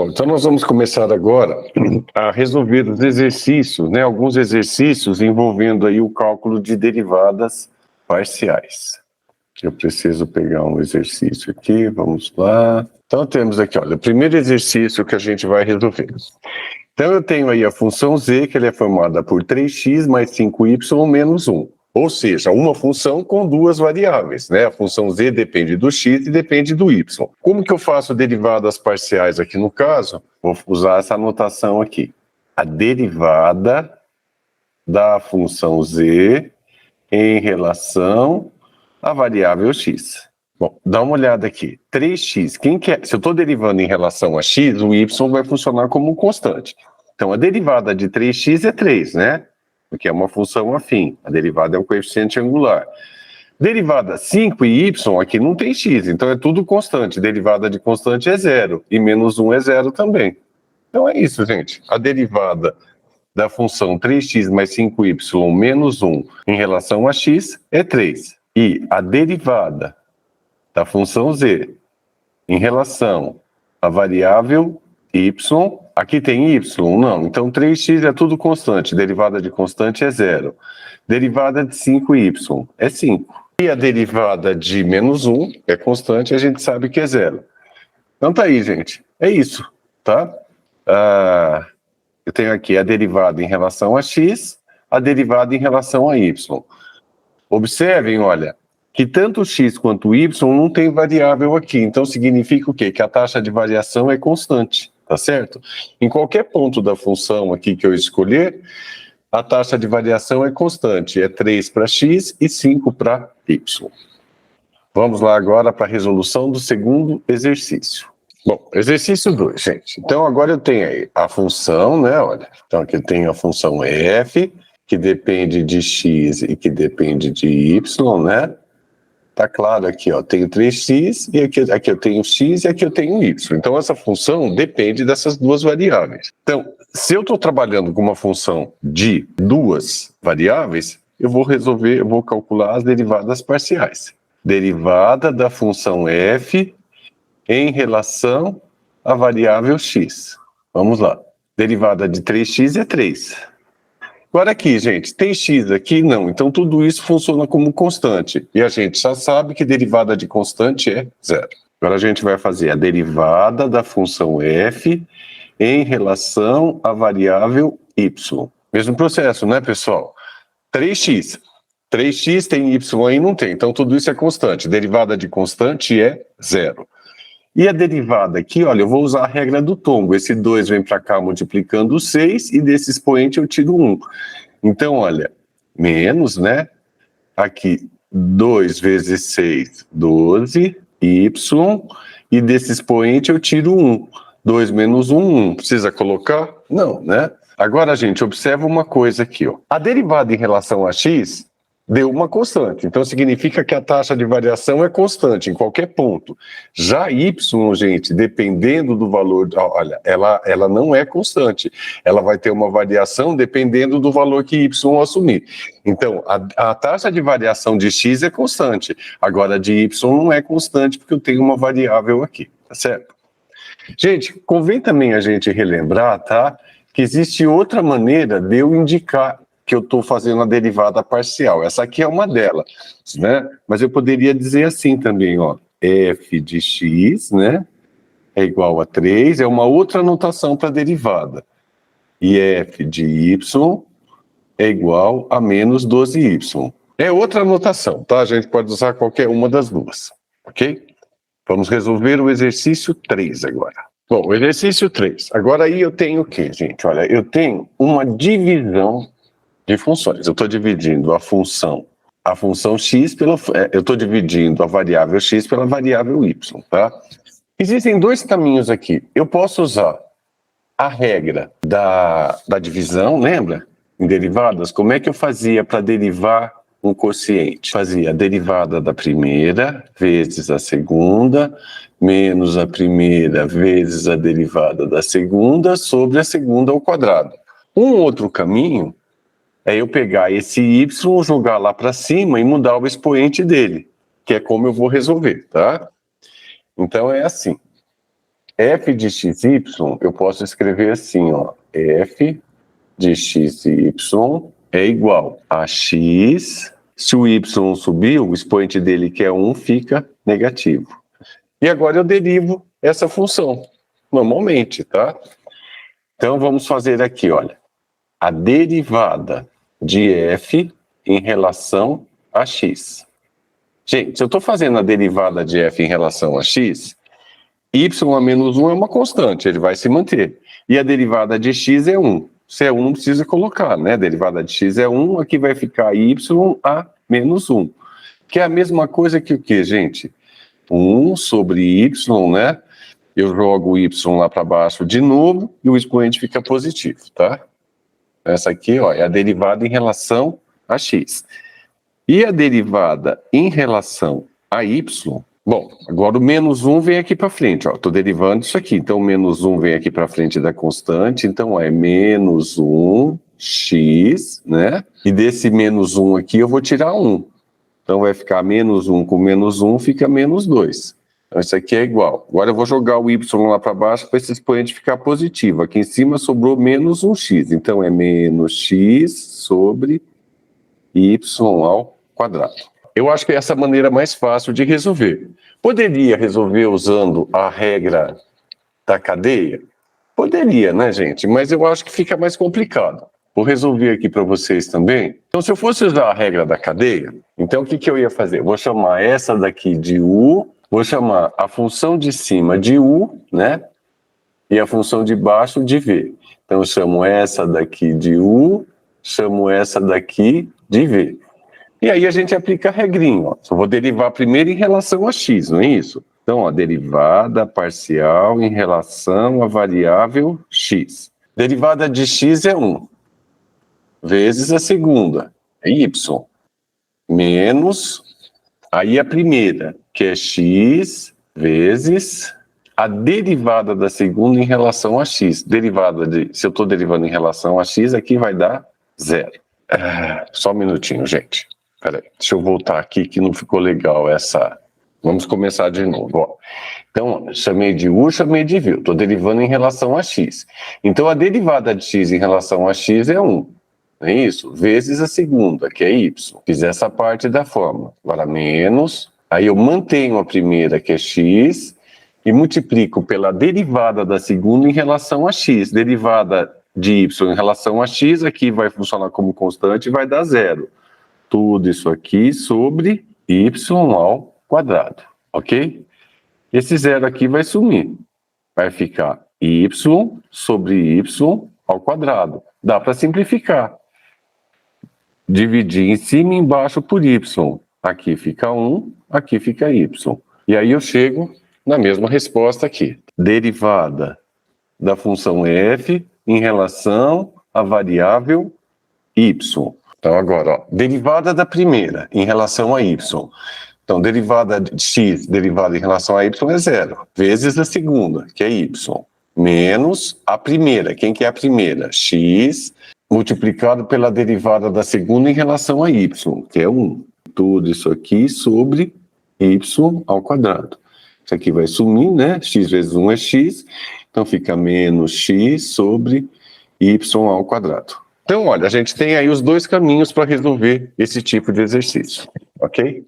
Bom, então nós vamos começar agora a resolver os exercícios, né? Alguns exercícios envolvendo aí o cálculo de derivadas parciais. Eu preciso pegar um exercício aqui, vamos lá. Então temos aqui, olha, o primeiro exercício que a gente vai resolver. Então eu tenho aí a função z, que ela é formada por 3x mais 5y menos 1. Ou seja, uma função com duas variáveis, né? A função z depende do x e depende do y. Como que eu faço derivadas parciais aqui no caso? Vou usar essa anotação aqui. A derivada da função z em relação à variável x. Bom, dá uma olhada aqui. 3x, se eu estou derivando em relação a x, o y vai funcionar como um constante. Então, a derivada de 3x é 3, né? Porque é uma função afim. A derivada é um coeficiente angular. Derivada 5 e y, aqui não tem x, então é tudo constante. Derivada de constante é 0, e menos 1 é 0 também. Então é isso, gente. A derivada da função 3x mais 5y menos 1 em relação a x é 3. E a derivada da função z em relação à variável y, aqui tem y? Não. Então 3x é tudo constante, derivada de constante é 0. Derivada de 5y é 5. E a derivada de menos 1 é constante, a gente sabe que é 0. Então tá aí, gente. É isso, tá? Eu tenho aqui a derivada em relação a x, a derivada em relação a y. Observem, olha, que tanto x quanto y não tem variável aqui. Então significa o quê? Que a taxa de variação é constante, tá certo? Em qualquer ponto da função aqui que eu escolher, a taxa de variação é constante. É 3 para x e 5 para y. Vamos lá agora para a resolução do segundo exercício. Bom, exercício 2, gente. Então agora eu tenho aí a função, né? Olha, então aqui eu tenho a função f, que depende de x e que depende de y, né? Tá claro aqui, ó, tenho 3x e aqui eu tenho x e aqui eu tenho y. Então essa função depende dessas duas variáveis. Então, se eu estou trabalhando com uma função de duas variáveis, eu vou calcular as derivadas parciais. Derivada da função f em relação à variável x. Vamos lá. Derivada de 3x é 3. Agora aqui, gente, tem x aqui? Não. Então tudo isso funciona como constante. E a gente já sabe que derivada de constante é 0. Agora a gente vai fazer a derivada da função f em relação à variável y. Mesmo processo, né, pessoal? 3x. 3x tem y aí? Não tem. Então tudo isso é constante. Derivada de constante é 0. E a derivada aqui, olha, eu vou usar a regra do tombo. Esse 2 vem para cá multiplicando o 6 e desse expoente eu tiro 1. Então, olha, menos, né? Aqui, 2 vezes 6, 12, y. E desse expoente eu tiro 1. 2 menos 1, 1. Precisa colocar? Não, né? Agora, gente, observa uma coisa aqui, ó. A derivada em relação a x deu uma constante, então significa que a taxa de variação é constante em qualquer ponto. Já y, gente, dependendo do valor, olha, ela não é constante, ela vai ter uma variação dependendo do valor que y assumir. Então, a taxa de variação de x é constante, agora de y não é constante porque eu tenho uma variável aqui, tá certo? Gente, convém também a gente relembrar, tá, que existe outra maneira de eu indicar que eu estou fazendo a derivada parcial. Essa aqui é uma delas, né? Mas eu poderia dizer assim também, ó, f de x, né, é igual a 3, é uma outra notação para a derivada. E f de y é igual a menos 12y. É outra notação, tá? A gente pode usar qualquer uma das duas, ok? Vamos resolver o exercício 3 agora. Bom, o exercício 3. Agora aí eu tenho o quê, gente? Olha, eu tenho uma divisão de funções. Eu estou dividindo a função x eu estou dividindo a variável x pela variável y, tá? Existem dois caminhos aqui. Eu posso usar a regra da divisão, lembra? Em derivadas, como é que eu fazia para derivar um quociente? Fazia a derivada da primeira vezes a segunda, menos a primeira vezes a derivada da segunda sobre a segunda ao quadrado. Um outro caminho é eu pegar esse y, jogar lá para cima e mudar o expoente dele, que é como eu vou resolver, tá? Então é assim. f de xy, eu posso escrever assim, ó, f de xy é igual a x, se o y subir, o expoente dele, que é 1, fica negativo. E agora eu derivo essa função, normalmente, tá? Então vamos fazer aqui, olha, a derivada de f em relação a x. Gente, se eu estou fazendo a derivada de f em relação a x, y a menos 1 é uma constante, ele vai se manter. E a derivada de x é 1. Se é 1, não precisa colocar, né? A derivada de x é 1, aqui vai ficar y a menos 1. Que é a mesma coisa que o quê, gente? 1 sobre y, né? Eu jogo o y lá para baixo de novo e o expoente fica positivo, tá? Essa aqui, ó, é a derivada em relação a x. E a derivada em relação a y, bom, agora o menos 1 vem aqui para frente, ó, estou derivando isso aqui, então o menos 1 vem aqui para frente da constante, então ó, é menos 1x, né? E desse menos 1 aqui eu vou tirar 1. Então vai ficar menos 1 com menos 1, fica menos 2. Então isso aqui é igual. Agora eu vou jogar o y lá para baixo para esse expoente ficar positivo. Aqui em cima sobrou menos 1x, então é menos x sobre y ao quadrado. Eu acho que é essa maneira mais fácil de resolver. Poderia resolver usando a regra da cadeia? Poderia, né, gente? Mas eu acho que fica mais complicado. Vou resolver aqui para vocês também. Então, se eu fosse usar a regra da cadeia, então o que eu ia fazer? Vou chamar essa daqui de u, vou chamar a função de cima de u, né? E a função de baixo de v. Então, eu chamo essa daqui de u, chamo essa daqui de v. E aí a gente aplica a regrinha, ó. Só vou derivar primeiro em relação a x, não é isso? Então, ó, derivada parcial em relação à variável x. Derivada de x é 1, vezes a segunda, é y, menos, aí a primeira, que é x, vezes a derivada da segunda em relação a x. Derivada se eu estou derivando em relação a x, aqui vai dar 0. Só um minutinho, gente. Peraí, deixa eu voltar aqui que não ficou legal essa... Vamos começar de novo, ó. Então, ó, chamei de u, chamei de v. Estou derivando em relação a x. Então, a derivada de x em relação a x é 1. Não é isso? Vezes a segunda, que é y. Fiz essa parte da fórmula. Agora, menos. Aí eu mantenho a primeira, que é x, e multiplico pela derivada da segunda em relação a x. Derivada de y em relação a x, aqui vai funcionar como constante e vai dar 0. Tudo isso aqui sobre y ao quadrado, ok? Esse 0 aqui vai sumir. Vai ficar y sobre y ao quadrado. Dá para simplificar. Dividir em cima e embaixo por y. Aqui fica 1, aqui fica y. E aí eu chego na mesma resposta aqui. Derivada da função f em relação à variável y. Então agora, ó, derivada da primeira em relação a y. Então, derivada de x, derivada em relação a y é 0, vezes a segunda, que é y, menos a primeira. Quem que é a primeira? X, multiplicado pela derivada da segunda em relação a y, que é 1. Tudo isso aqui sobre y ao quadrado. Isso aqui vai sumir, né? X vezes 1 é x, então fica menos x sobre y ao quadrado. Então, olha, a gente tem aí os dois caminhos para resolver esse tipo de exercício, ok?